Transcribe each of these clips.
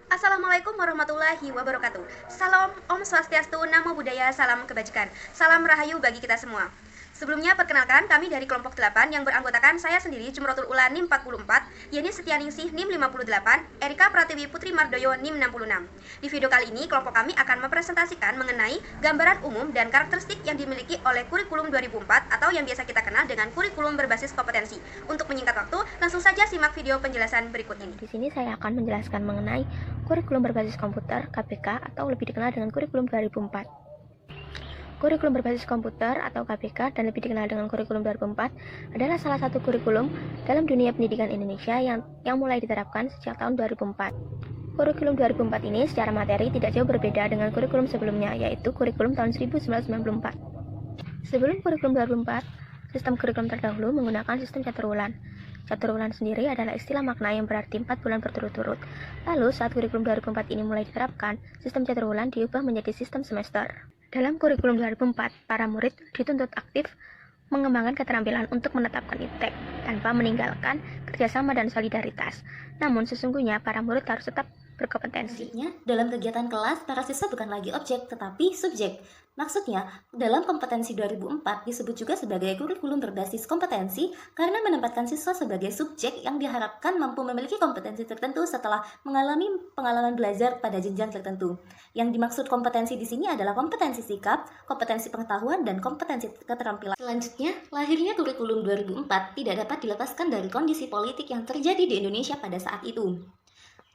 Assalamualaikum warahmatullahi wabarakatuh. Salam Om Swastiastu, Namo Buddhaya, salam kebajikan. Salam rahayu bagi kita semua. Sebelumnya perkenalkan kami dari kelompok 8 yang beranggotakan saya sendiri Jumrotul Ula NIM 44, Yeni Setianingsih NIM 58, Erika Pratiwi Putri Mardoyo NIM 66. Di video kali ini kelompok kami akan mempresentasikan mengenai gambaran umum dan karakteristik yang dimiliki oleh kurikulum 2004 atau yang biasa kita kenal dengan kurikulum berbasis kompetensi. Untuk menyingkat waktu, langsung saja simak video penjelasan berikut ini. Di sini saya akan menjelaskan mengenai kurikulum berbasis komputer (KBK) atau lebih dikenal dengan kurikulum 2004. Kurikulum berbasis komputer atau KBK dan lebih dikenal dengan kurikulum 2004 adalah salah satu kurikulum dalam dunia pendidikan Indonesia yang mulai diterapkan sejak tahun 2004. Kurikulum 2004 ini secara materi tidak jauh berbeda dengan kurikulum sebelumnya, yaitu kurikulum tahun 1994. Sebelum kurikulum 2004, sistem kurikulum terdahulu menggunakan sistem catur ulan. Catur ulan sendiri adalah istilah makna yang berarti 4 bulan berturut-turut. Lalu saat kurikulum 2004 ini mulai diterapkan, sistem catur ulan diubah menjadi sistem semester. Dalam kurikulum 2004, para murid dituntut aktif mengembangkan keterampilan untuk menetapkan iptek tanpa meninggalkan kerjasama dan solidaritas. Namun sesungguhnya para murid harus tetap berkompetensi. Selanjutnya, dalam kegiatan kelas, para siswa bukan lagi objek, tetapi subjek. Maksudnya, dalam kompetensi 2004 disebut juga sebagai kurikulum berbasis kompetensi karena menempatkan siswa sebagai subjek yang diharapkan mampu memiliki kompetensi tertentu setelah mengalami pengalaman belajar pada jenjang tertentu. Yang dimaksud kompetensi di sini adalah kompetensi sikap, kompetensi pengetahuan, dan kompetensi keterampilan. Selanjutnya, lahirnya kurikulum 2004 tidak dapat dilepaskan dari kondisi politik yang terjadi di Indonesia pada saat itu.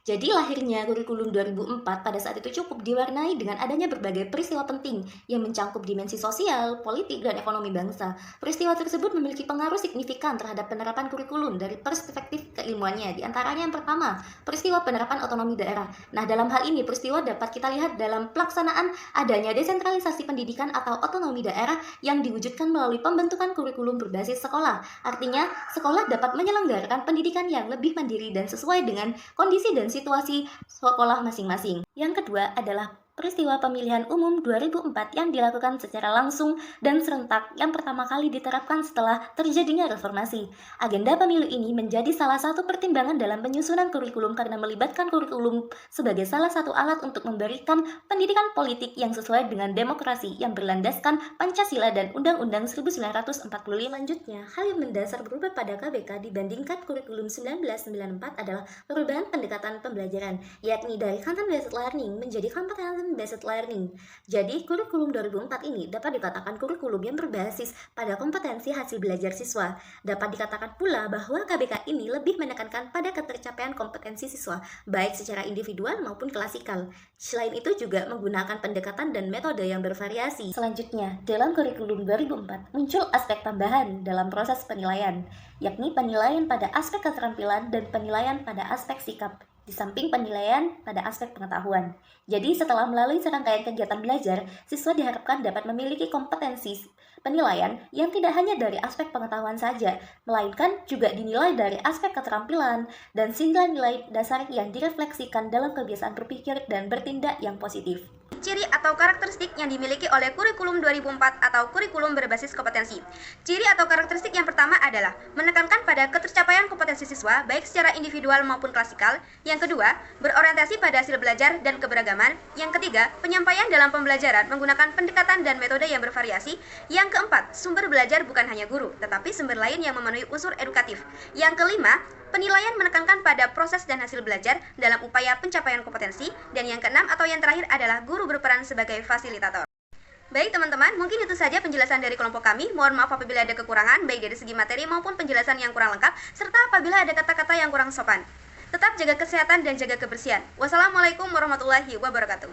Jadi lahirnya kurikulum 2004 pada saat itu cukup diwarnai dengan adanya berbagai peristiwa penting yang mencangkup dimensi sosial, politik, dan ekonomi bangsa. Peristiwa tersebut memiliki pengaruh signifikan terhadap penerapan kurikulum dari perspektif keilmuannya. Di antaranya yang pertama, peristiwa penerapan otonomi daerah. Nah, dalam hal ini peristiwa dapat kita lihat dalam pelaksanaan adanya desentralisasi pendidikan atau otonomi daerah yang diwujudkan melalui pembentukan kurikulum berbasis sekolah. Artinya, sekolah dapat menyelenggarakan pendidikan yang lebih mandiri dan sesuai dengan kondisi dan situasi sekolah masing-masing. Yang kedua adalah peristiwa pemilihan umum 2004 yang dilakukan secara langsung dan serentak yang pertama kali diterapkan setelah terjadinya reformasi. Agenda pemilu ini menjadi salah satu pertimbangan dalam penyusunan kurikulum karena melibatkan kurikulum sebagai salah satu alat untuk memberikan pendidikan politik yang sesuai dengan demokrasi yang berlandaskan Pancasila dan Undang-Undang 1945. Selanjutnya, hal yang mendasar berubah pada KBK dibandingkan kurikulum 1994 adalah perubahan pendekatan pembelajaran, yakni dari content-based learning menjadi competency-based learning. Jadi, kurikulum 2004 ini dapat dikatakan kurikulum yang berbasis pada kompetensi hasil belajar siswa. Dapat dikatakan pula bahwa KBK ini lebih menekankan pada ketercapaian kompetensi siswa, baik secara individual maupun klasikal. Selain itu juga menggunakan pendekatan dan metode yang bervariasi. Selanjutnya, dalam kurikulum 2004 muncul aspek tambahan dalam proses penilaian, yakni penilaian pada aspek keterampilan dan penilaian pada aspek sikap, di samping penilaian pada aspek pengetahuan. Jadi setelah melalui serangkaian kegiatan belajar, siswa diharapkan dapat memiliki kompetensi penilaian yang tidak hanya dari aspek pengetahuan saja, melainkan juga dinilai dari aspek keterampilan dan sehingga nilai dasar yang direfleksikan dalam kebiasaan berpikir dan bertindak yang positif. Ciri atau karakteristik yang dimiliki oleh kurikulum 2004 atau kurikulum berbasis kompetensi. Ciri atau karakteristik yang pertama adalah menekankan pada ketercapaian kompetensi siswa baik secara individual maupun klasikal. Yang kedua, berorientasi pada hasil belajar dan keberagaman. Yang ketiga, penyampaian dalam pembelajaran menggunakan pendekatan dan metode yang bervariasi. Yang keempat, sumber belajar bukan hanya guru, tetapi sumber lain yang memenuhi unsur edukatif. Yang kelima, penilaian menekankan pada proses dan hasil belajar dalam upaya pencapaian kompetensi. Dan yang keenam atau yang terakhir adalah guru berperan sebagai fasilitator. Baik teman-teman, mungkin itu saja penjelasan dari kelompok kami. Mohon maaf apabila ada kekurangan, baik dari segi materi maupun penjelasan yang kurang lengkap, serta apabila ada kata-kata yang kurang sopan. Tetap jaga kesehatan dan jaga kebersihan. Wassalamualaikum warahmatullahi wabarakatuh.